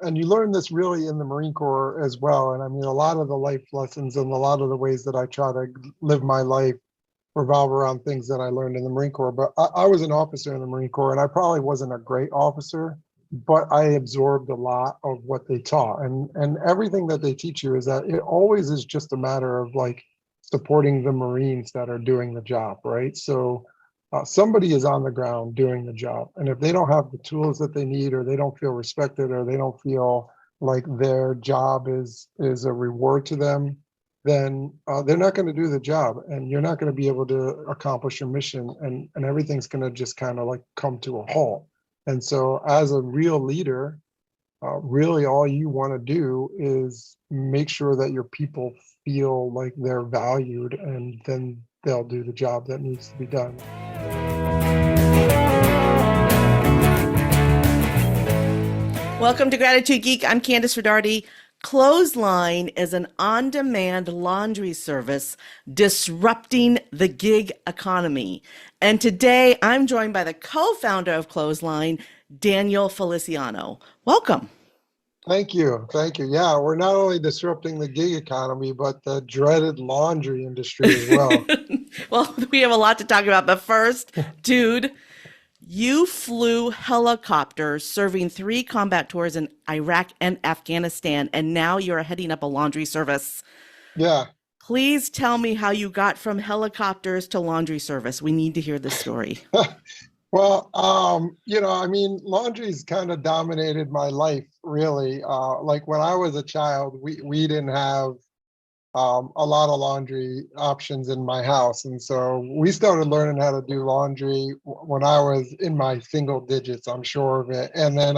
and you learn this really in the Marine Corps as well. And I mean, a lot of the life lessons and a lot of the ways that I try to live my life revolve around things that I learned in the Marine Corps. But I was an officer in the Marine Corps, and I probably wasn't a great officer, but I absorbed a lot of what they taught. And everything that they teach you is that it always is just a matter of like supporting the Marines that are doing the job, right? So somebody is on the ground doing the job. And if they don't have the tools that they need, or they don't feel respected, or they don't feel like their job is a reward to them, then they're not going to do the job, and you're not going to be able to accomplish your mission, and everything's going to just kind of like come to a halt. And so as a real leader, really all you want to do is make sure that your people feel like they're valued, and then they'll do the job that needs to be done. Welcome to Gratitude Geek. I'm Kandas Rodarte. Clotheslyne is an on-demand laundry service disrupting the gig economy. And today I'm joined by the co-founder of Clotheslyne, Daniel Feliciano. Welcome. Thank you. Thank you. Yeah, we're not only disrupting the gig economy, but the dreaded laundry industry as well. Well, we have a lot to talk about. But first, dude, you flew helicopters serving 3 combat tours in Iraq and Afghanistan, and now you're heading up a laundry service. Yeah. Please tell me how you got from helicopters to laundry service. We need to hear this story. Well, I mean, laundry's kind of dominated my life, really. Like when I was a child, we didn't have a lot of laundry options in my house. And so we started learning how to do laundry when I was in my single digits, I'm sure of it. And then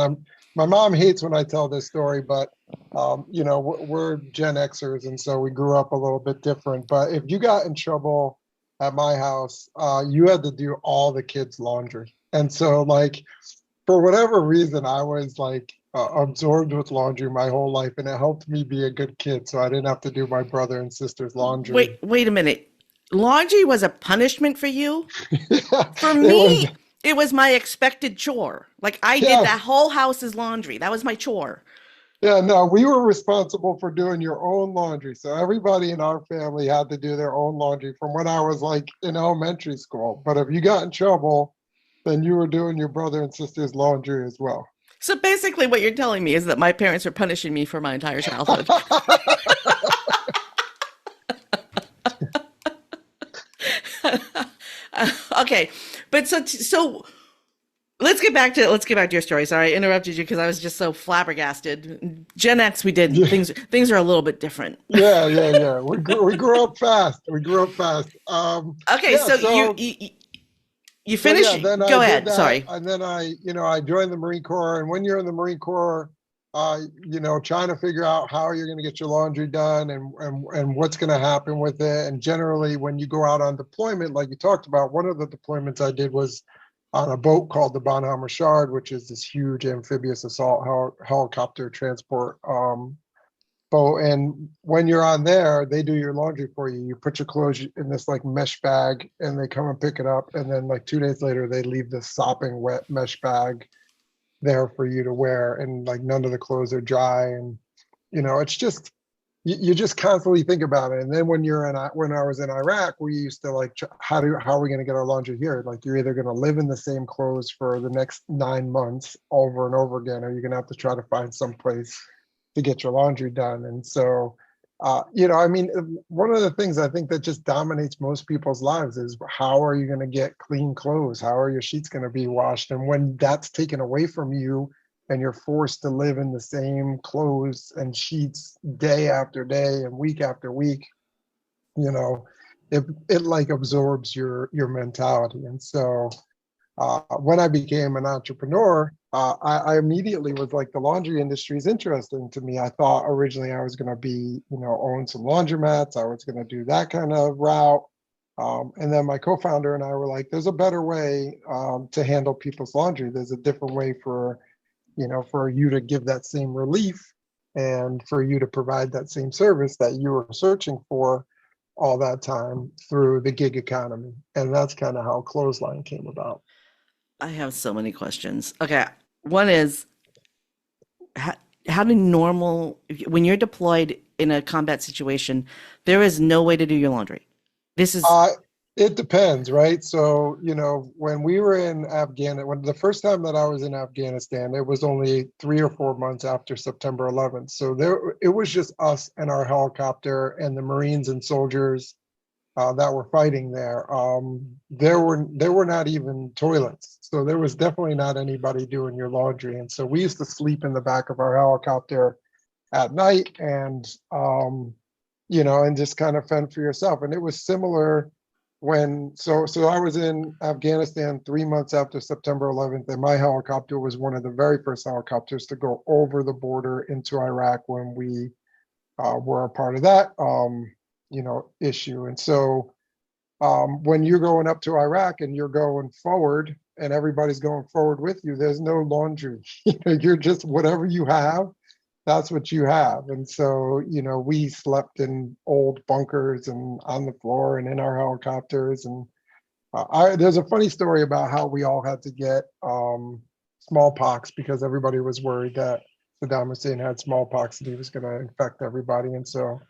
my mom hates when I tell this story, but we're Gen Xers, and so we grew up a little bit different. But if you got in trouble at my house, you had to do all the kids' laundry. And so like, for whatever reason, I was like absorbed with laundry my whole life, and it helped me be a good kid. So I didn't have to do my brother and sister's laundry. Wait a minute. Laundry was a punishment for you? Yeah, For me, it was my expected chore. Like I did that whole house's laundry. That was my chore. Yeah, no, we were responsible for doing your own laundry. So everybody in our family had to do their own laundry from when I was like in elementary school. But if you got in trouble, then you were doing your brother and sister's laundry as well. So basically what you're telling me is that my parents are punishing me for my entire childhood. Okay. But so let's get back to your story. Sorry, I interrupted you because I was just so flabbergasted. Gen X, we did things are a little bit different. Yeah. We grew up fast. Okay, so you finished. Go ahead. Sorry. And then I joined the Marine Corps. And when you're in the Marine Corps, trying to figure out how you're going to get your laundry done and what's going to happen with it. And generally, when you go out on deployment, like you talked about, one of the deployments I did was on a boat called the Bonhomme Richard, which is this huge amphibious assault helicopter transport boat. And when you're on there, they do your laundry for you. You put your clothes in this like mesh bag, and they come and pick it up. And then like 2 days later, they leave this sopping wet mesh bag there for you to wear. And like none of the clothes are dry. And, it's just, you just constantly think about it. And then when I was in Iraq, we used to like, how are we going to get our laundry here? Like you're either going to live in the same clothes for the next 9 months over and over again, or you're going to have to try to find some place to get your laundry done. And so, one of the things I think that just dominates most people's lives is how are you going to get clean clothes? How are your sheets going to be washed? And when that's taken away from you and you're forced to live in the same clothes and sheets day after day and week after week, it like absorbs your mentality. And so when I became an entrepreneur, I immediately was like, the laundry industry is interesting to me. I thought originally I was going to be, own some laundromats. I was going to do that kind of route. And then my co-founder and I were like, there's a better way to handle people's laundry. There's a different way for you to give that same relief and for you to provide that same service that you were searching for all that time through the gig economy. And that's kind of how Clotheslyne came about. I have so many questions. Okay. One is, how do normal, when you're deployed in a combat situation, there is no way to do your laundry. This is, Uh, it depends, right? So, when we were in Afghanistan, when the first time that I was in Afghanistan, it was only 3 or 4 months after September 11th. So it was just us and our helicopter and the Marines and soldiers that were fighting there. There were not even toilets, so there was definitely not anybody doing your laundry. And so we used to sleep in the back of our helicopter at night, and just kind of fend for yourself. And it was similar so I was in Afghanistan 3 months after September 11th, and my helicopter was one of the very first helicopters to go over the border into Iraq when we were a part of that issue. And so when you're going up to Iraq and you're going forward and everybody's going forward with you, there's no laundry. You're just whatever you have, that's what you have. And so, we slept in old bunkers and on the floor and in our helicopters. And there's a funny story about how we all had to get smallpox because everybody was worried that Saddam Hussein had smallpox and he was going to infect everybody. And so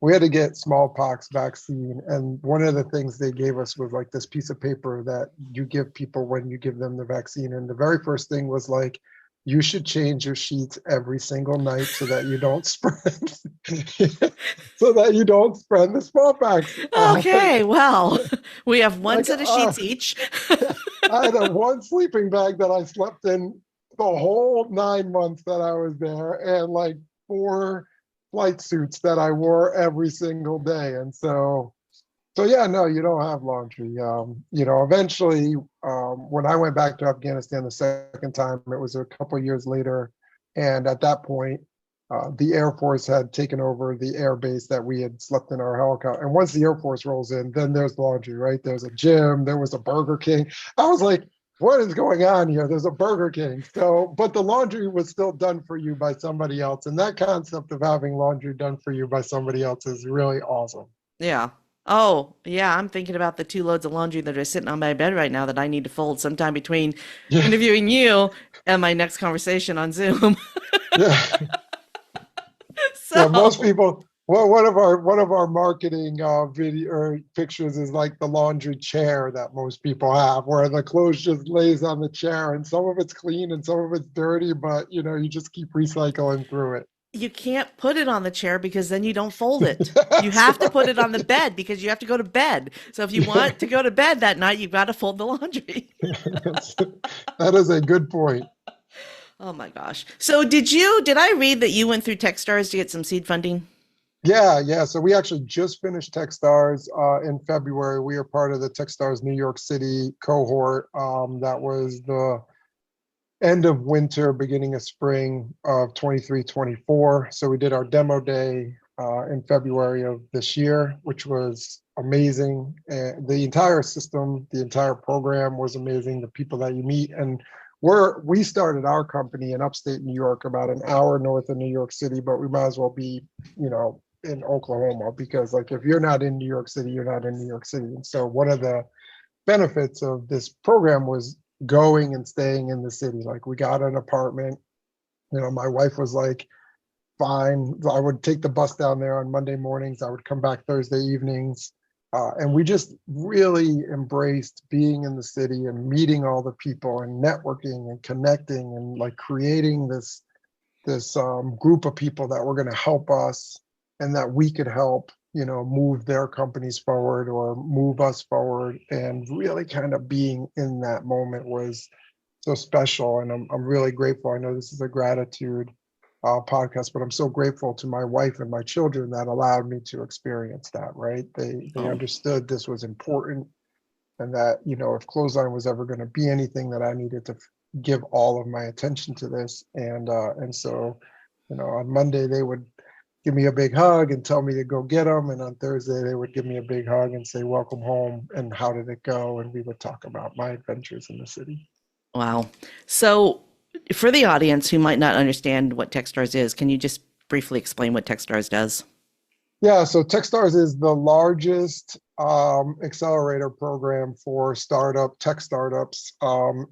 we had to get smallpox vaccine. And one of the things they gave us was like this piece of paper that you give people when you give them the vaccine. And the very first thing was like, you should change your sheets every single night so that you don't spread the smallpox. okay, well, we have one set of sheets each. I had one sleeping bag that I slept in the whole 9 months that I was there, and like 4 flight suits that I wore every single day. And so yeah, no, you don't have laundry. Eventually, when I went back to Afghanistan the second time, it was a couple of years later. And at that point, the Air Force had taken over the air base that we had slept in our helicopter. And once the Air Force rolls in, then there's laundry, right? There's a gym, there was a Burger King. I was like, what is going on here? There's a Burger King. So, but the laundry was still done for you by somebody else. And that concept of having laundry done for you by somebody else is really awesome. Yeah. Oh, yeah. I'm thinking about the 2 loads of laundry that are sitting on my bed right now that I need to fold sometime between Yeah. interviewing you and my next conversation on Zoom. Yeah. So, Most people. Well, one of our marketing video or pictures is like the laundry chair that most people have, where the clothes just lays on the chair, and some of it's clean and some of it's dirty, but you just keep recycling through it. you can't put it on the chair because then you don't fold it. You have to put it on the bed because you have to go to bed. So if you want to go to bed that night, you've got to fold the laundry. That is a good point. Oh my gosh. So did I read that you went through Techstars to get some seed funding? Yeah. So we actually just finished Techstars in February. We are part of the Techstars New York City cohort. That was the end of winter, beginning of spring of 23-24. So we did our demo day in February of this year, which was amazing. The entire system, the entire program was amazing. The people that you meet, and we started our company in upstate New York, about an hour north of New York City, but we might as well be, in Oklahoma, because like if you're not in New York City, you're not in New York City. And so one of the benefits of this program was going and staying in the city. Like we got an apartment. My wife was like, fine. I would take the bus down there on Monday mornings. I would come back Thursday evenings. And we just really embraced being in the city and meeting all the people and networking and connecting and like creating this group of people that were going to help us and that we could help, move their companies forward or move us forward. And really kind of being in that moment was so special. And I'm really grateful. I know this is a gratitude podcast, but I'm so grateful to my wife and my children that allowed me to experience that, right? They understood this was important, and that, if Clotheslyne was ever going to be anything, that I needed to give all of my attention to this. And so, on Monday, they would give me a big hug and tell me to go get them. And on Thursday, they would give me a big hug and say, welcome home. And how did it go? And we would talk about my adventures in the city. Wow. So for the audience who might not understand what Techstars is, can you just briefly explain what Techstars does? Yeah, so Techstars is the largest accelerator program for tech startups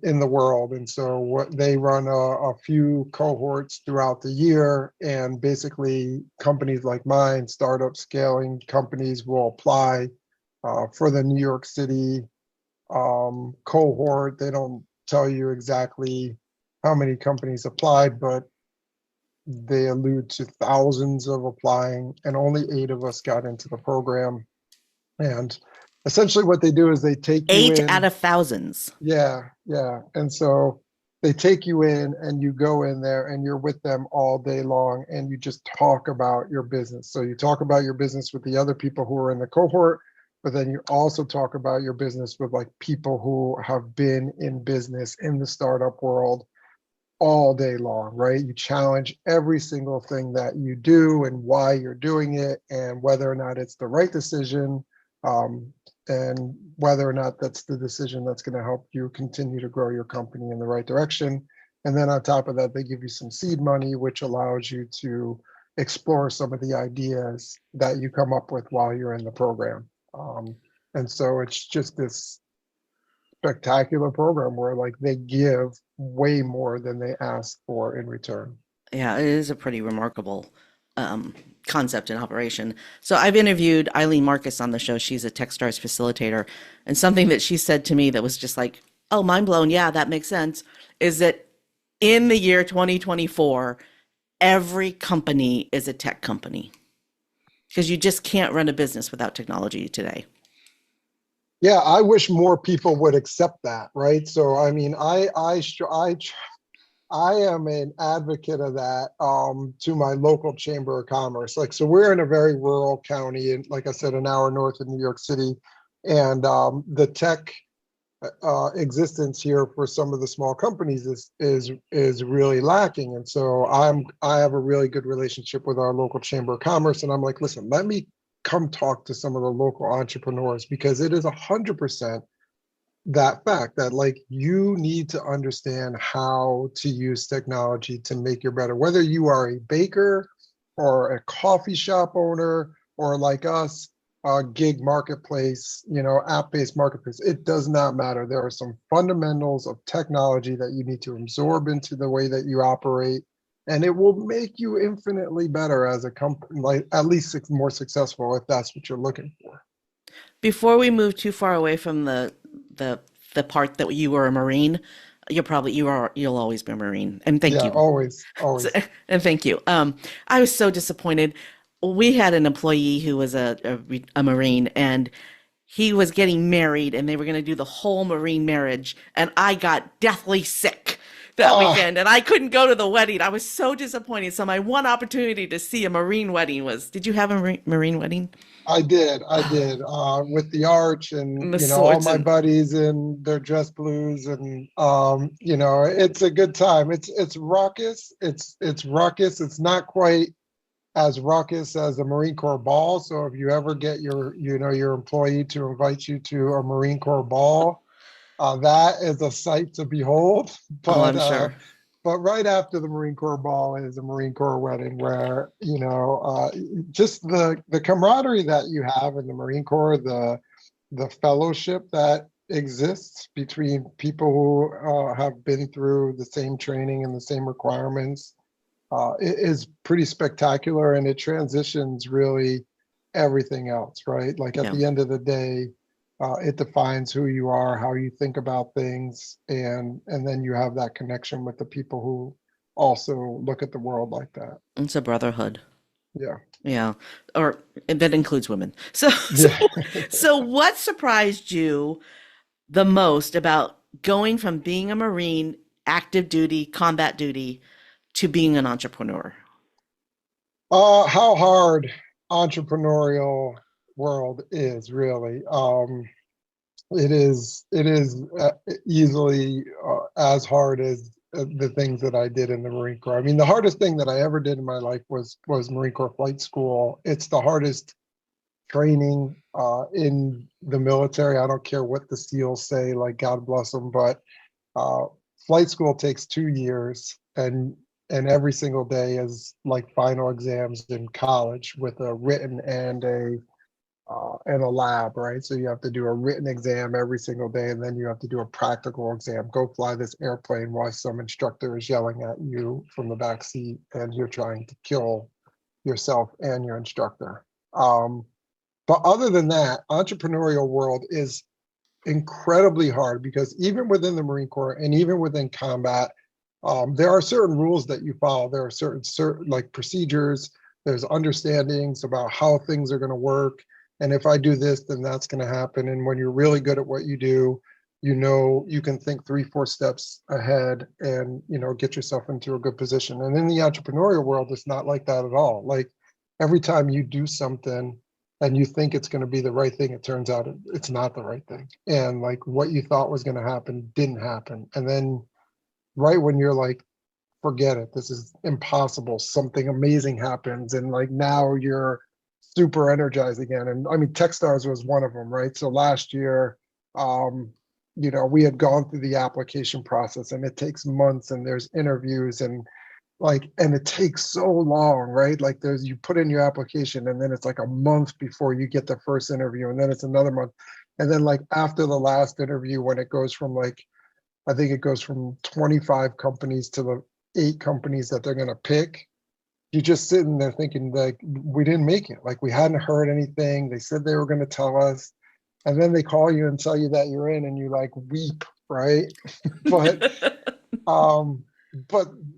in the world. And so what they run a few cohorts throughout the year, and basically companies like mine, startup scaling companies, will apply for the New York City cohort. They don't tell you exactly how many companies applied, but they allude to thousands of applying, and only 8 of us got into the program. And essentially, what they do is they take you 8 out in. of thousands. Yeah, yeah. And so they take you in, and you go in there, and you're with them all day long, and you just talk about your business. So you talk about your business with the other people who are in the cohort, but then you also talk about your business with like people who have been in business in the startup world all day long, right? You challenge every single thing that you do and why you're doing it, and whether or not it's the right decision, um, and whether or not that's the decision that's going to help you continue to grow your company in the right direction. And then on top of that, they give you some seed money, which allows you to explore some of the ideas that you come up with while you're in the program. And so it's just this spectacular program where like they give way more than they ask for in return. Yeah, it is a pretty remarkable concept and operation. So I've interviewed Eileen Marcus on the show. She's a Techstars facilitator. And something that she said to me that was just like, oh, mind blown. Yeah, that makes sense. Is that in the year 2024, every company is a tech company because you just can't run a business without technology today. Yeah, I wish more people would accept that, right? So I mean, I am an advocate of that to my local chamber of commerce. Like, so we're in a very rural county, and like I said, an hour north of New York City, and the tech existence here for some of the small companies is really lacking. And so I have a really good relationship with our local chamber of commerce, and I'm like, listen, let me come talk to some of the local entrepreneurs, because it is 100% that fact that like you need to understand how to use technology to make your better, whether you are a baker or a coffee shop owner, or like us, a gig marketplace, app-based marketplace. It does not matter. There are some fundamentals of technology that you need to absorb into the way that you operate, and it will make you infinitely better as a company, like at least more successful, if that's what you're looking for. Before we move too far away from the the part that you were a Marine, you'll always be a Marine. And thank Yeah, you. always, So, always. and thank you. I was so disappointed. We had an employee who was a Marine, and he was getting married, and they were going to do the whole Marine marriage, and I got deathly sick that Ah, weekend, and I couldn't go to the wedding. I was so disappointed. So my one opportunity to see a Marine wedding was, did you have a Marine wedding? I did, with the arch, and And the all swords my and buddies in their dress blues, and it's a good time. It's raucous. It's ruckus. It's not quite as ruckus as a Marine Corps ball. So if you ever get your employee to invite you to a Marine Corps ball, that is a sight to behold. oh, But I'm sure. but right after the Marine Corps ball is a Marine Corps wedding, where just the camaraderie that you have in the Marine Corps, the fellowship that exists between people who have been through the same training and the same requirements, it is pretty spectacular, and it transitions really everything else, right? Like at Yeah. the end of the day, it defines who you are, how you think about things, and then you have that connection with the people who also look at the world like that. It's a brotherhood. Yeah. Yeah. Or and that includes women. So, so, Yeah. so what surprised you the most about going from being a Marine, active duty, combat duty, to being an entrepreneur? How hard entrepreneurial world is really. It is easily as hard as the things that I did in the Marine Corps. I mean, the hardest thing that I ever did in my life was Marine Corps flight school. It's the hardest training in the military. I don't care what the SEALs say, like God bless them, but uh, flight school takes 2 years, and and every single day is like final exams in college with a written and a lab, right? So you have to do a written exam every single day, and then you have to do a practical exam. Go fly this airplane while some instructor is yelling at you from the back seat, and you're trying to kill yourself and your instructor. But other than that, entrepreneurial world is incredibly hard because even within the Marine Corps and even within combat, there are certain rules that you follow. There are certain like procedures. There's understandings about how things are going to work. And if I do this, then that's going to happen. And when you're really good at what you do, you know, you can think 3-4 steps ahead and, you know, get yourself into a good position. And in the entrepreneurial world, it's not like that at all. Like every time you do something and you think it's going to be the right thing, it turns out it's not the right thing. And like what you thought was going to happen didn't happen. And then right when you're like, forget it, this is impossible, something amazing happens. And like now you're super energized again. And I mean, Techstars was one of them, right? So last year, you know, we had gone through the application process and it takes months and there's interviews and like, and it takes so long, right? Like you put in your application and then it's like a month before you get the first interview and then it's another month. And then like after the last interview, when it goes from like, I think it goes from 25 companies to the 8 companies that they're going to pick, you're just sitting there thinking like, we didn't make it. Like we hadn't heard anything. They said they were going to tell us. And then they call you and tell you that you're in and you like weep, right? But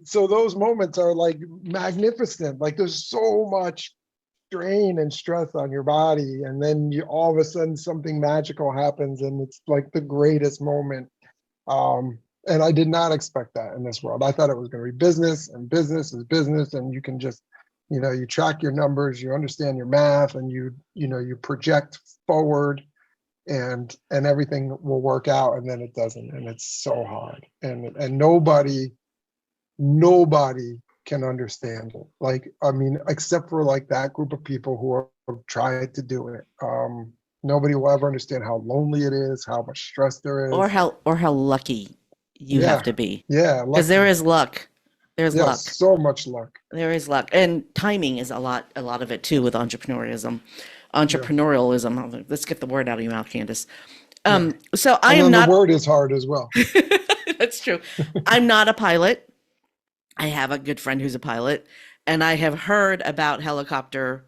so those moments are like magnificent. Like there's so much strain and stress on your body. And then you all of a sudden something magical happens and it's like the greatest moment. And I did not expect that in this world. I thought it was going to be business and business is business. And you can just, you know, you track your numbers, you understand your math and you know, you project forward and everything will work out. And then it doesn't. And it's so hard. And nobody can understand it. Like, I mean, except for like that group of people who have tried to do it. Nobody will ever understand how lonely it is, how much stress there is. Or how lucky you have to be. Yeah. Because there is luck. There's luck. So much luck. There is luck. And timing is a lot of it too with entrepreneurialism. Let's get the word out of your mouth, Kandas. So I am not. The word is hard as well. That's true. I'm not a pilot. I have a good friend who's a pilot, and I have heard about helicopter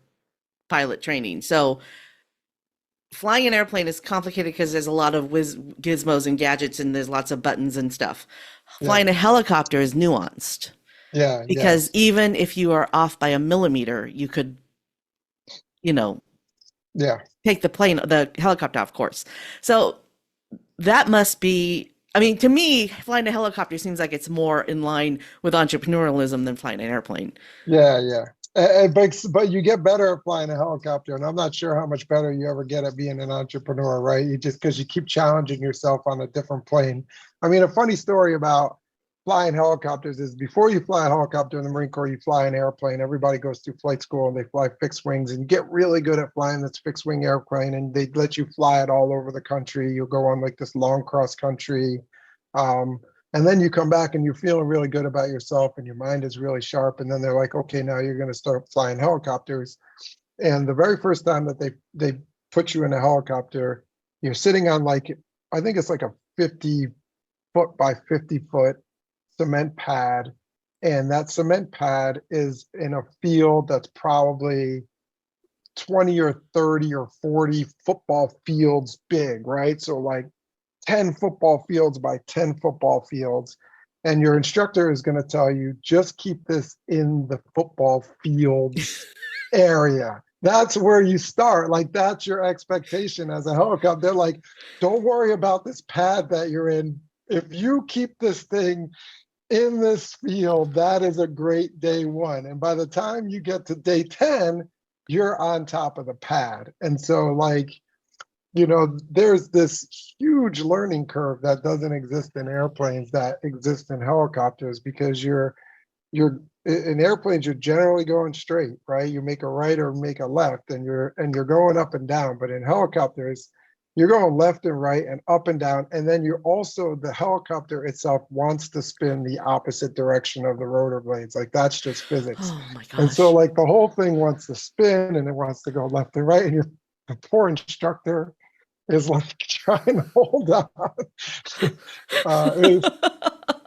pilot training. So flying an airplane is complicated because there's a lot of gizmos and gadgets, and there's lots of buttons and stuff. Flying a helicopter is nuanced. Yeah. Because even if you are off by a millimeter, you could, you know, take the helicopter off course. So that must be, I mean, to me, flying a helicopter seems like it's more in line with entrepreneurialism than flying an airplane. Yeah. But you get better at flying a helicopter, and I'm not sure how much better you ever get at being an entrepreneur, right? You just, because you keep challenging yourself on a different plane. I mean, a funny story about flying helicopters is before you fly a helicopter in the Marine Corps, you fly an airplane. Everybody goes through flight school and they fly fixed wings and you get really good at flying this fixed wing airplane, and they let you fly it all over the country. You'll go on like this long cross country. And then you come back and you're feeling really good about yourself and your mind is really sharp. And then they're like, okay, now you're going to start flying helicopters. And the very first time that they put you in a helicopter, you're sitting on like, I think it's like a 50-foot by 50-foot cement pad. And that cement pad is in a field that's probably 20 or 30 or 40 football fields big, right? So like 10 football fields by 10 football fields. And your instructor is going to tell you, just keep this in the football field area. That's where you start. Like, that's your expectation as a helicopter. They're like, don't worry about this pad that you're in. If you keep this thing in this field, that is a great day one. And by the time you get to day 10, you're on top of the pad. And so like, you know, there's this huge learning curve that doesn't exist in airplanes that exists in helicopters, because you're in airplanes, you're generally going straight, right? You make a right or make a left and you're going up and down. But in helicopters, you're going left and right and up and down. And then you're also, the helicopter itself wants to spin the opposite direction of the rotor blades. Like that's just physics. Oh my And so gosh. like the whole thing wants to spin and it wants to go left and right. And the poor instructor is like trying to hold on. It's,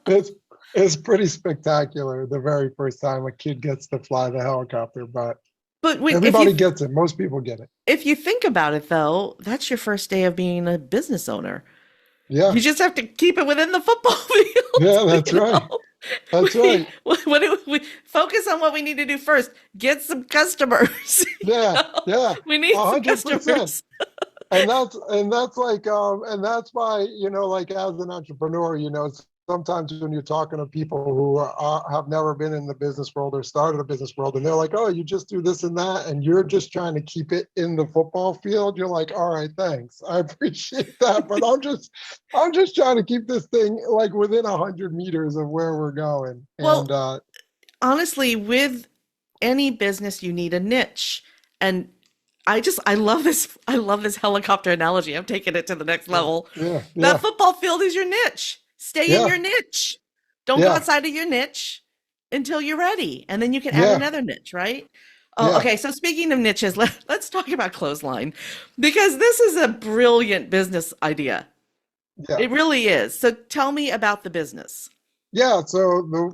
it's, it's pretty spectacular the very first time a kid gets to fly the helicopter, but But wait, everybody gets it. Most people get it. if you think about it though, that's your first day of being a business owner. Yeah. You just have to keep it within the football field. Yeah, that's right. That's right. What do we focus on what we need to do first? Get some customers. Yeah, yeah, We need some 100%. customers. And that's like and that's why, like as an entrepreneur, sometimes when you're talking to people who have never been in the business world or started a business world, and they're like, oh, you just do this and that, and you're just trying to keep it in the football field. You're like, all right, thanks, I appreciate that, but I'm just trying to keep this thing like within 100 meters of where we're going. Well, And honestly, with any business, you need a niche. And I love this helicopter analogy. I'm taking it to the next level. yeah, That yeah, football field is your niche. Stay in yeah, your niche. Don't go yeah, outside of your niche until you're ready. And then you can add yeah, another niche, right? Oh, yeah, okay. So speaking of niches, let's talk about Clotheslyne because this is a brilliant business idea. yeah. It really is. So tell me about the business. Yeah, so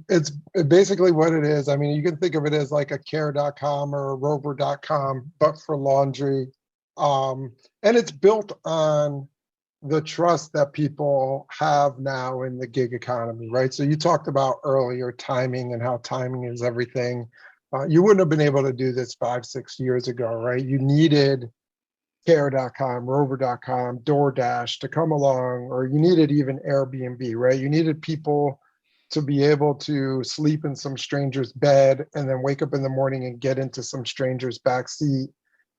it's basically what it is. I mean, you can think of it as like a care.com or a rover.com, but for laundry. And it's built on the trust that people have now in the gig economy, right? So you talked about earlier timing and how timing is everything. You wouldn't have been able to do this 5, 6 years ago, right? You needed care.com, rover.com, DoorDash to come along, or you needed even Airbnb, right? You needed people to be able to sleep in some stranger's bed and then wake up in the morning and get into some stranger's back seat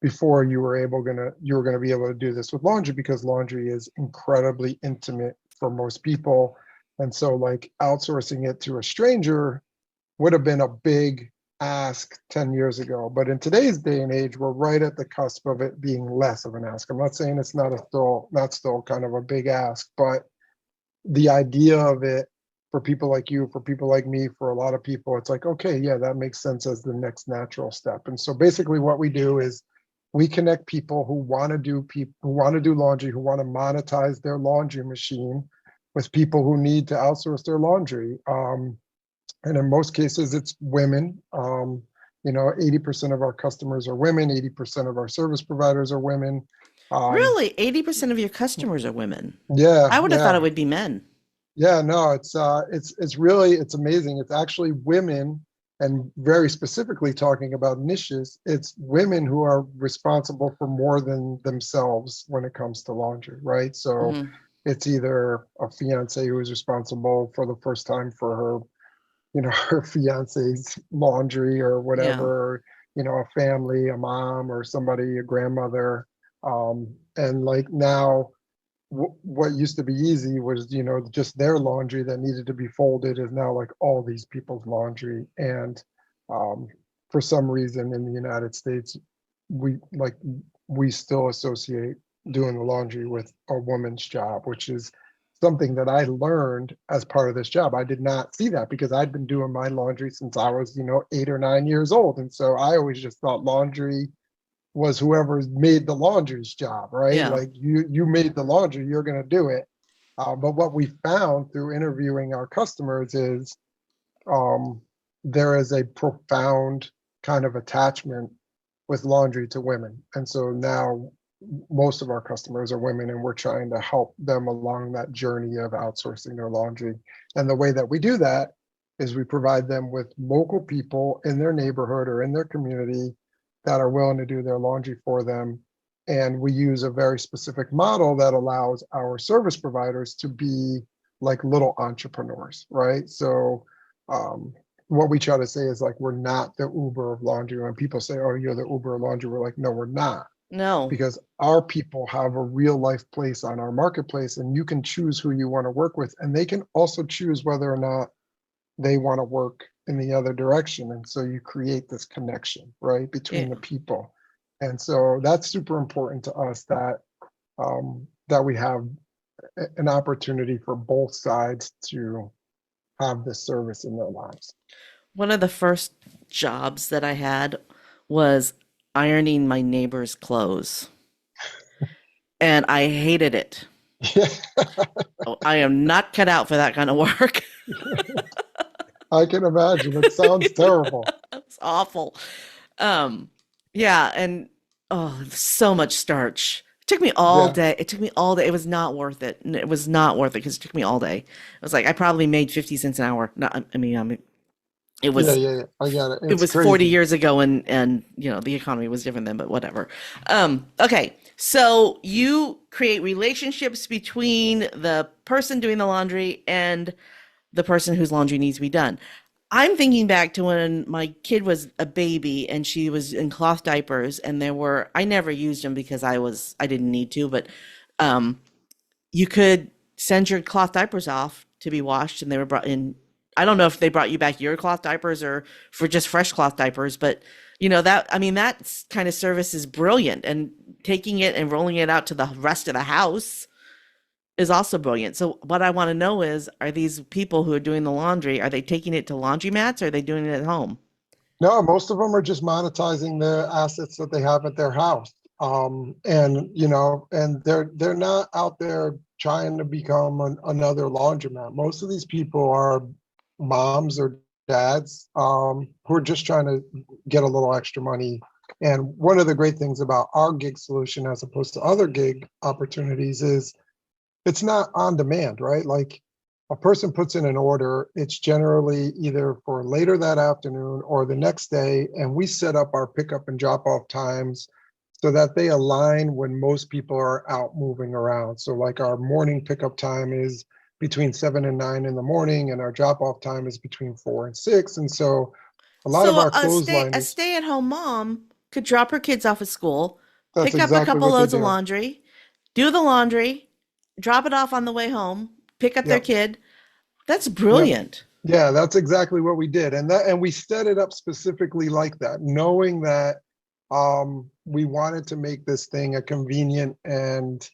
before you were gonna be able to do this with laundry, because laundry is incredibly intimate for most people. And so like outsourcing it to a stranger would have been a big ask 10 years ago. But in today's day and age, we're right at the cusp of it being less of an ask. I'm not saying it's not still kind of a big ask, but the idea of it for people like you, for people like me, for a lot of people, it's like, okay, yeah, that makes sense as the next natural step. And so basically what we do is we connect people who want to do laundry, who want to monetize their laundry machine with people who need to outsource their laundry. And in most cases, it's women. 80% of our customers are women. 80% of our service providers are women. Really, 80% of your customers are women. Yeah, I would have thought yeah, it would be men. yeah. No, it's amazing. It's actually women, and very specifically talking about niches. It's women who are responsible for more than themselves when it comes to laundry, right? So Hmm. it's either a fiance who is responsible for the first time for her fiance's laundry or Yeah. whatever, a family, a mom or somebody, a grandmother. And like now, what used to be easy was, just their laundry that needed to be folded is now like all these people's laundry. And um, for some reason in the United States, we like we still associate doing the laundry with a woman's job, which is something that I learned as part of this job. I did not see that because I'd been doing my laundry since I was, 8 or 9 years old. And so I always just thought laundry was whoever's made the laundry's job, right? Yeah. Like you made the laundry, you're going to do it. But what we found through interviewing our customers is um, there is a profound kind of attachment with laundry to women. And so now most of our customers are women, and we're trying to help them along that journey of outsourcing their laundry. And the way that we do that is we provide them with local people in their neighborhood or in their community that are willing to do their laundry for them. And we use a very specific model that allows our service providers to be like little entrepreneurs, right? So what we try to say is like, we're not the Uber of laundry. When people say, oh, you're the Uber of laundry, we're like, no, we're not, No. because our people have a real life place on our marketplace, and you can choose who you want to work with, and they can also choose whether or not they want to work in the other direction. And so you create this connection, right, between Yeah. the people. And so that's super important to us, that that we have an opportunity for both sides to have this service in their lives. One of the first jobs that I had was ironing my neighbor's clothes, and I hated it. Yeah. Oh, I am not cut out for that kind of work. I can imagine. It sounds terrible. It's awful. Um, yeah, and oh, so much starch. It took me all Yeah. day. It took me all day. It was not worth it. It was not worth it because it took me all day. It was like I probably made 50 cents an hour. No, it Yeah, was yeah, yeah. I got it. it It's was 40 crazy. years ago, and the economy was different then, but whatever. Okay, so you create relationships between the person doing the laundry and the person whose laundry needs to be done. I'm thinking back to when my kid was a baby and she was in cloth diapers, and I never used them because I didn't need to, but um you could send your cloth diapers off to be washed, and they were brought in. I don't know if they brought you back your cloth diapers or for just fresh cloth diapers, but that kind of service is brilliant, and taking it and rolling it out to the rest of the house is also brilliant. So what I want to know is, are these people who are doing the laundry, are they taking it to laundromats, or are they doing it at home? No, most of them are just monetizing the assets that they have at their house. And they're not out there trying to become another laundromat. Most of these people are moms or dads who are just trying to get a little extra money. And one of the great things about our gig solution, as opposed to other gig opportunities, is it's not on demand, right? Like a person puts in an order, it's generally either for later that afternoon or the next day, and we set up our pickup and drop off times so that they align when most people are out moving around. So like our morning pickup time is between 7 and 9 in the morning, and our drop off time is between 4 and 6. And so a lot of So our a clothesliners, stay-at-home mom could drop her kids off at school, that's pick up a exactly couple what they loads of do. laundry, do the laundry, drop it off on the way home, pick up their Yep. kid. That's Yep. brilliant. Yeah, that's exactly what we did. And we set it up specifically like that, knowing that we wanted to make this thing a convenient and,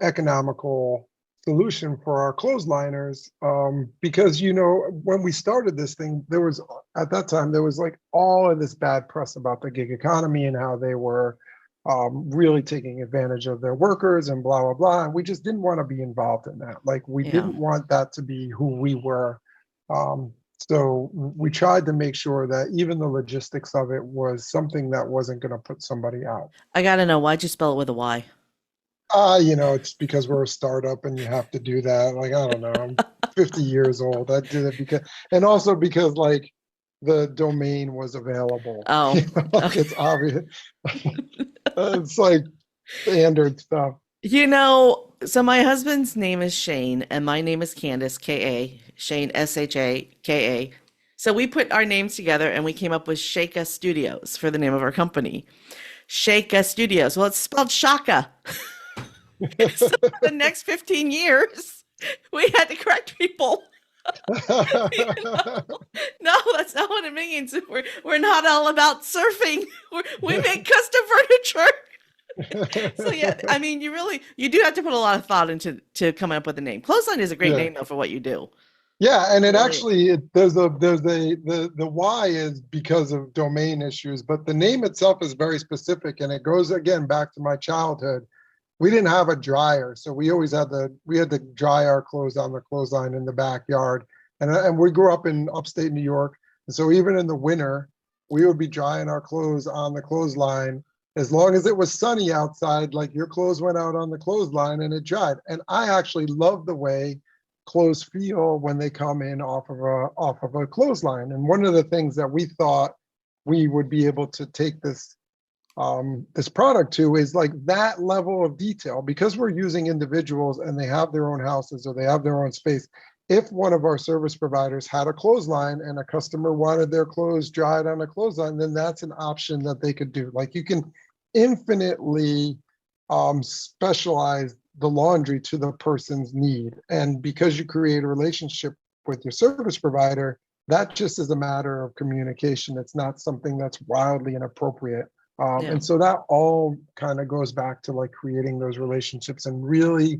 economical solution for our clothesliners. Because, when we started this thing, at that time, there was like all of this bad press about the gig economy and how they were really taking advantage of their workers and blah, blah, blah. And we just didn't want to be involved in that. Like, we Yeah. didn't want that to be who we were. So we tried to make sure that even the logistics of it was something that wasn't going to put somebody out. I gotta know, why'd you spell it with a Y? It's because we're a startup and you have to do that. Like, I don't know, I'm 50 years old. I did it and also because like the domain was available. Oh, okay. It's obvious. It's like standard stuff. So my husband's name is Shane, and my name is Candace, K-A, Shane, S-H-A-K-A. So we put our names together and we came up with Shaka Studios for the name of our company. Shaka Studios. Well, it's spelled Shaka. So the next 15 years, we had to correct people. No, that's not what it means. We're not all about surfing. We make custom furniture. So yeah, I mean, you do have to put a lot of thought into coming up with a name. Clothesline is a great Yeah. name though for what you do. Yeah, and it Really. actually the why is because of domain issues, but the name itself is very specific, and it goes again back to my childhood. We didn't have a dryer, so we had to dry our clothes on the clothesline in the backyard, and we grew up in upstate New York, and so even in the winter, we would be drying our clothes on the clothesline as long as it was sunny outside. Like your clothes went out on the clothesline and it dried, and I actually love the way clothes feel when they come in off of a clothesline. And one of the things that we thought we would be able to take this product to is like that level of detail, because we're using individuals and they have their own houses or they have their own space. If one of our service providers had a clothesline and a customer wanted their clothes dried on a clothesline, then that's an option that they could do. Like, you can infinitely specialize the laundry to the person's need. And because you create a relationship with your service provider, that just is a matter of communication. It's not something that's wildly inappropriate Yeah. And so that all kind of goes back to like creating those relationships and really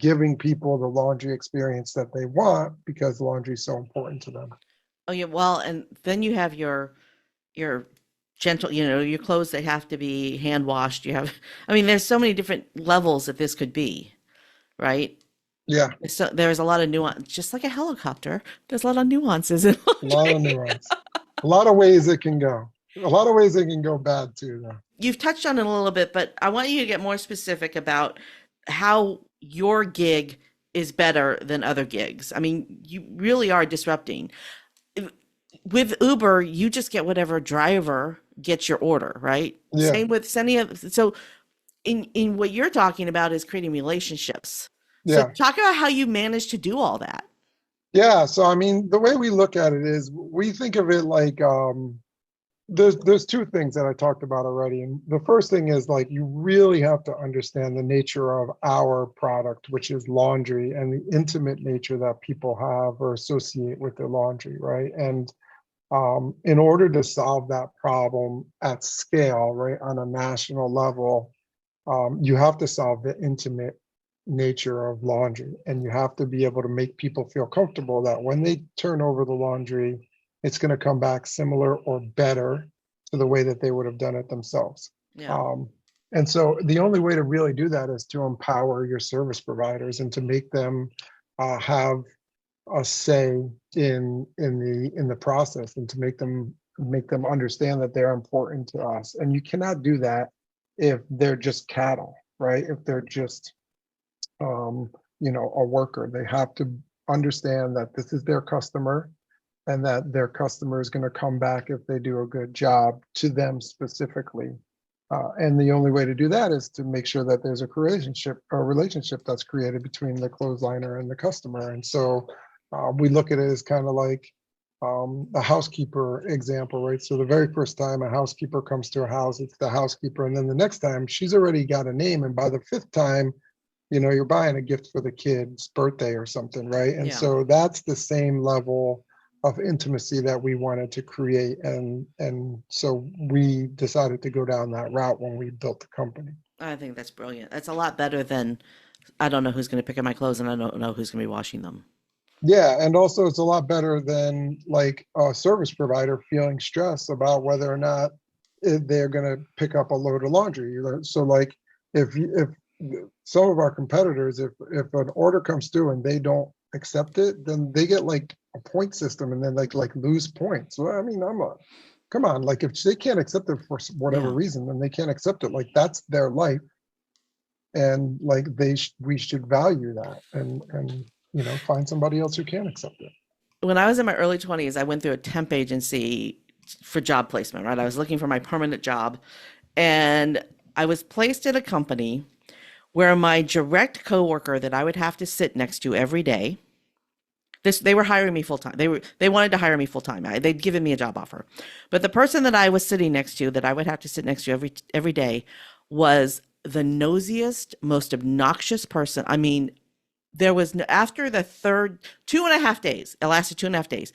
giving people the laundry experience that they want because laundry is so important to them. Oh yeah, well, and then you have your gentle, your clothes that have to be hand washed. You have, I mean, there's so many different levels that this could be, right? Yeah, So there's a lot of nuance, just like a helicopter. There's a lot of nuances in a lot of laundry. nuance, a lot of ways it can go. A lot of ways it can go bad too, though. You've touched on it a little bit, but I want you to get more specific about how your gig is better than other gigs. I mean, you really are disrupting. With Uber, you just get whatever driver gets your order, right? Yeah, Same with any of, so in what you're talking about is creating relationships. So yeah. talk about how you manage to do all that. Yeah, so I mean, the way we look at it is we think of it like there's two things that I talked about already. And the first thing is like you really have to understand the nature of our product, which is laundry, and the intimate nature that people have or associate with their laundry, right? And in order to solve that problem at scale, right, on a national level, you have to solve the intimate nature of laundry, and you have to be able to make people feel comfortable that when they turn over the laundry, it's going to come back similar or better to the way that they would have done it themselves. Yeah. And so the only way to really do that is to empower your service providers and to make them have a say in the process, and to make them understand that they're important to us. And you cannot do that if they're just cattle, right? If they're just a worker. They have to understand that this is their customer and that their customer is going to come back if they do a good job to them specifically. And the only way to do that is to make sure that there's a relationship that's created between the clothesliner and the customer. And so we look at it as kind of like a housekeeper example, right? So the very first time a housekeeper comes to a house, it's the housekeeper. And then the next time she's already got a name. And by the fifth time, you're buying a gift for the kid's birthday or something, right? And Yeah. so that's the same level of intimacy that we wanted to create. And so we decided to go down that route when we built the company. I think that's brilliant. That's a lot better than I don't know who's going to pick up my clothes and I don't know who's going to be washing them. Yeah, and also it's a lot better than like a service provider feeling stress about whether or not they're going to pick up a load of laundry. So like if some of our competitors, if an order comes through and they don't accept it, then they get like a point system and then like lose points. Well, I mean, come on, like if they can't accept it for whatever Yeah. reason, then they can't accept it. Like that's their life, and like we should value that and find somebody else who can accept it. When I was in my early 20s, I went through a temp agency for job placement, right? I was looking for my permanent job and I was placed at a company where my direct coworker that I would have to sit next to every day, they were hiring me full time. They wanted to hire me full time. They'd given me a job offer. But the person that I was sitting next to that I would have to sit next to every day was the nosiest, most obnoxious person. I mean, there was after the third 2.5 days, it lasted 2.5 days.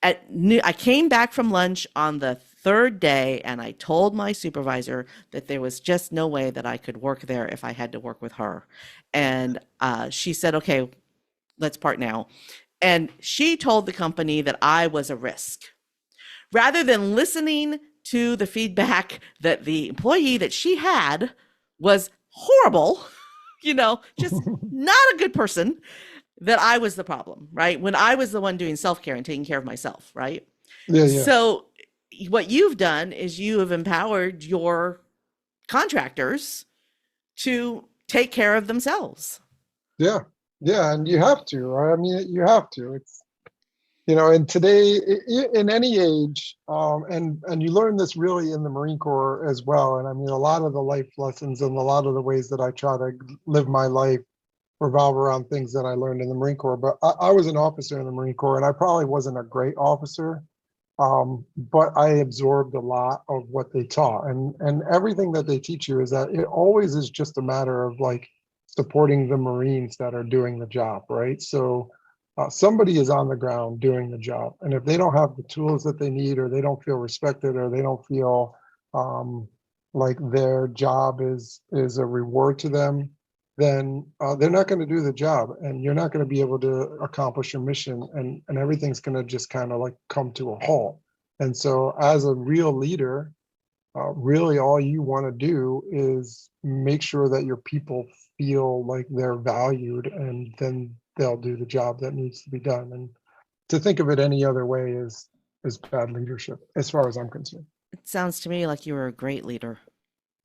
I came back from lunch on the third day and I told my supervisor that there was just no way that I could work there if I had to work with her. And she said, okay, let's part now. And she told the company that I was a risk. Rather than listening to the feedback that the employee that she had was horrible, just not a good person, that I was the problem, right? When I was the one doing self-care and taking care of myself, right? Yeah. So what you've done is you have empowered your contractors to take care of themselves. Yeah. And you have to, right? I mean, you have to. It's and today in any age, and you learn this really in the Marine Corps as well. And I mean, a lot of the life lessons and a lot of the ways that I try to live my life revolve around things that I learned in the Marine Corps. But I was an officer in the Marine Corps, and I probably wasn't a great officer, but I absorbed a lot of what they taught. And everything that they teach you is that it always is just a matter of like supporting the Marines that are doing the job, right? So somebody is on the ground doing the job. And if they don't have the tools that they need, or they don't feel respected, or they don't feel like their job is a reward to them, then they're not going to do the job, and you're not going to be able to accomplish your mission, and everything's going to just kind of like come to a halt. And so as a real leader, really all you want to do is make sure that your people feel like they're valued, and then they'll do the job that needs to be done. And to think of it any other way is bad leadership, as far as I'm concerned. It sounds to me like you were a great leader.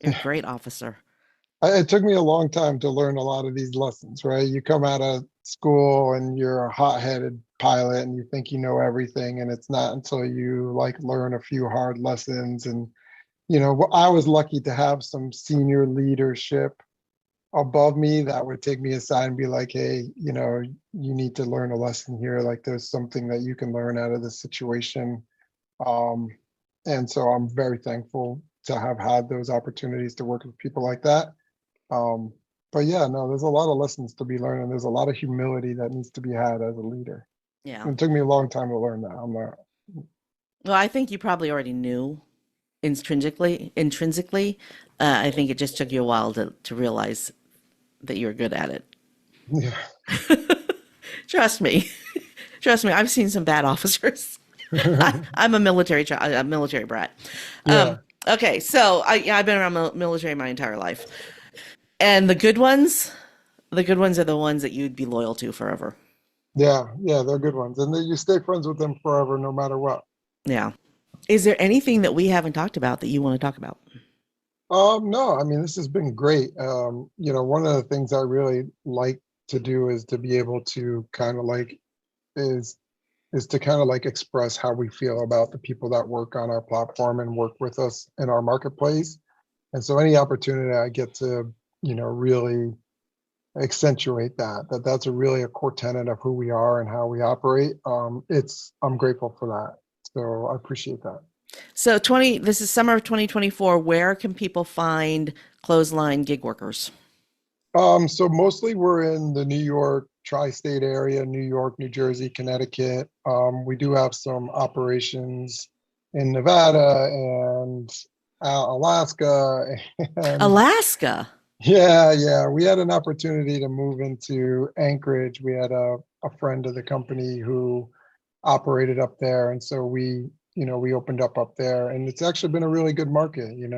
You're a great officer. It took me a long time to learn a lot of these lessons, right? You come out of school and you're a hot-headed pilot and you think you know everything, and it's not until you like learn a few hard lessons. And I was lucky to have some senior leadership above me that would take me aside and be like, hey, you need to learn a lesson here. Like there's something that you can learn out of this situation. Um, and so I'm very thankful to have had those opportunities to work with people like that. But yeah, no, there's a lot of lessons to be learned, and there's a lot of humility that needs to be had as a leader. Yeah. And it took me a long time to learn that. I'm not. Well, I think you probably already knew intrinsically. I think it just took you a while to realize that you're good at it. Yeah. Trust me. Trust me. I've seen some bad officers. I'm a military brat. Yeah. Okay, so I've been around military my entire life, and the good ones are the ones that you'd be loyal to forever. Yeah. They're good ones, and then you stay friends with them forever, no matter what. Yeah. Is there anything that we haven't talked about that you want to talk about? No, I mean, this has been great. One of the things I really like to do is to be able to kind of like is to kind of like express how we feel about the people that work on our platform and work with us in our marketplace. And so any opportunity I get to, really accentuate that's really a core tenet of who we are and how we operate. I'm grateful for that. So I appreciate that. So this is summer of 2024. Where can people find Clotheslyne gig workers? So mostly we're in the New York tri-state area, New York, New Jersey, Connecticut. We do have some operations in Nevada and Alaska. And Alaska. yeah. We had an opportunity to move into Anchorage. We had a friend of the company who operated up there. And so we opened up there, and it's actually been a really good market. You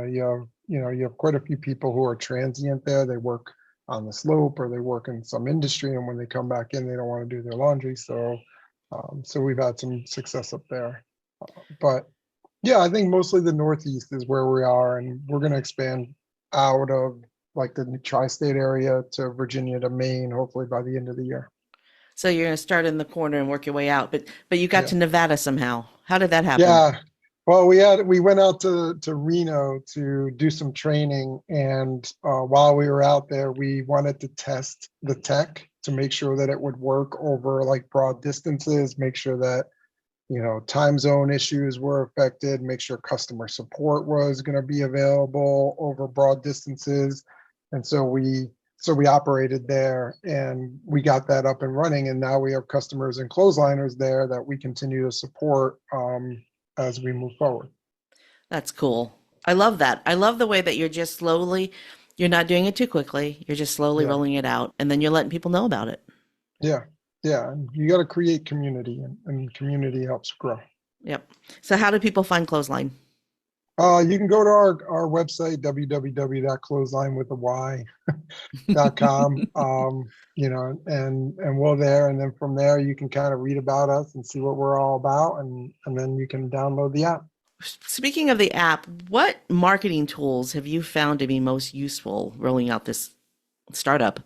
have quite a few people who are transient there. They work on the slope or they work in some industry, and when they come back in, they don't want to do their laundry. So we've had some success up there. But yeah, I think mostly the Northeast is where we are, and we're going to expand out of like the tri-state area to Virginia to Maine, hopefully by the end of the year. So you're going to start in the corner and work your way out, but you got Yeah. to Nevada somehow. How did that happen? Yeah. Well, we went out to Reno to do some training, and while we were out there, we wanted to test the tech to make sure that it would work over like broad distances, make sure that time zone issues were affected, make sure customer support was going to be available over broad distances. And so we operated there, and we got that up and running, and now we have customers and clothesliners there that we continue to support as we move forward. That's cool. I love that. I love the way that you're not doing it too quickly. You're just slowly Yeah. rolling it out, and then you're letting people know about it. Yeah. And you got to create community, and community helps grow. Yep. So how do people find Clotheslyne? You can go to our website, www.clothesline.com. And we're there. And then from there, you can kind of read about us and see what we're all about. And then you can download the app. Speaking of the app, what marketing tools have you found to be most useful rolling out this startup?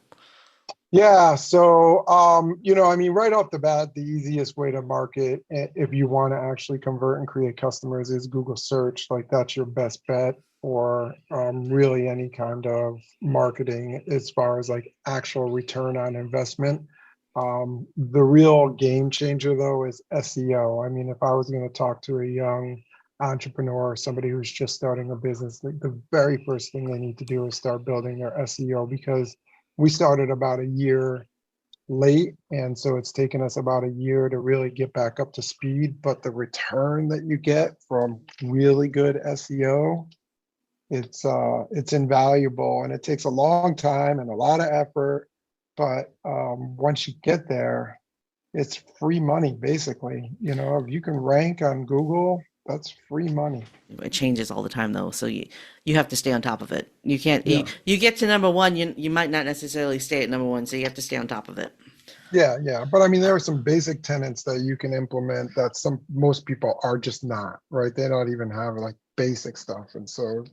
Yeah. So, right off the bat, the easiest way to market if you want to actually convert and create customers is Google search. Like that's your best bet for really any kind of marketing as far as like actual return on investment. The real game changer though is SEO. I mean, if I was going to talk to a young entrepreneur or somebody who's just starting a business, the very first thing they need to do is start building their SEO, because we started about a year late, and so it's taken us about a year to really get back up to speed. But the return that you get from really good SEO it's invaluable, and it takes a long time and a lot of effort. But once you get there, it's free money, basically. You know, if you can rank on Google, that's free money. It changes all the time though, so you have to stay on top of it. You can't Yeah. you get to number one, you might not necessarily stay at number one, so you have to stay on top of it. Yeah. But I mean, there are some basic tenets that you can implement that most people are just not, right? They don't even have like basic stuff. And so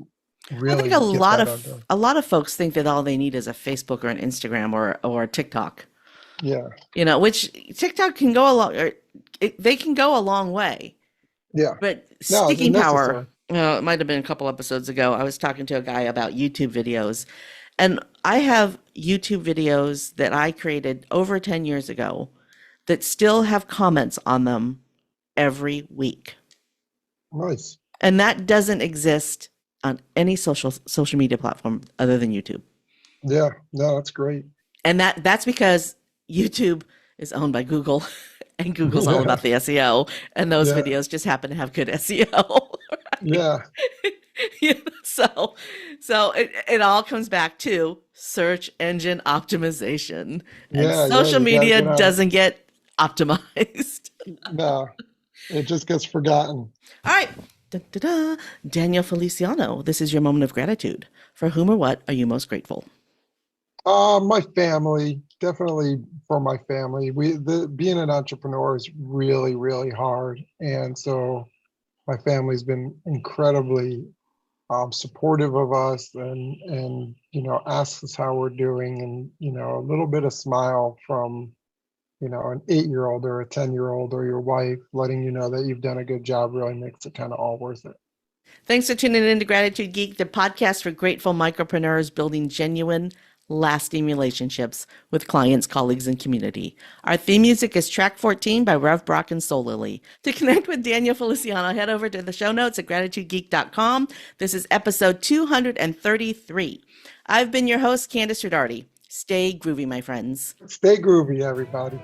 I really think a get lot that of undone. a lot of folks think that all they need is a Facebook or an Instagram or a TikTok. Yeah. You know, which TikTok can go they can go a long way. Yeah. But No, they're sticking power, necessary. it might have been a couple episodes ago. I was talking to a guy about YouTube videos, and I have YouTube videos that I created over 10 years ago that still have comments on them every week. Nice. And that doesn't exist on any social media platform other than YouTube. Yeah. No, that's great. And that's because YouTube is owned by Google, and Google's all Yeah. about the SEO, and those Yeah. videos just happen to have good SEO. Yeah. Yeah, so it all comes back to search engine optimization, and Yeah. social You gotta media get on. doesn't get optimized. No, it just gets forgotten. All right. Da, da, da. Daniel Feliciano, this is your moment of gratitude. For whom or what are you most grateful? My family, definitely for my family. Being an entrepreneur is really, really hard. And so my family's been incredibly supportive of us, and you know, asks us how we're doing, and you know, a little bit of smile from, you know, an 8-year-old or a 10-year-old or your wife letting you know that you've done a good job really makes it kind of all worth it. Thanks for tuning in to Gratitude Geek, the podcast for grateful micropreneurs building genuine, lasting relationships with clients, colleagues, and community. Our theme music is track 14 by Rev Brock and Soul Lily. To connect with Daniel Feliciano, head over to the show notes at gratitudegeek.com. This is episode 233. I've been your host, Kandas Rodarte. Stay groovy, my friends. Stay groovy, everybody.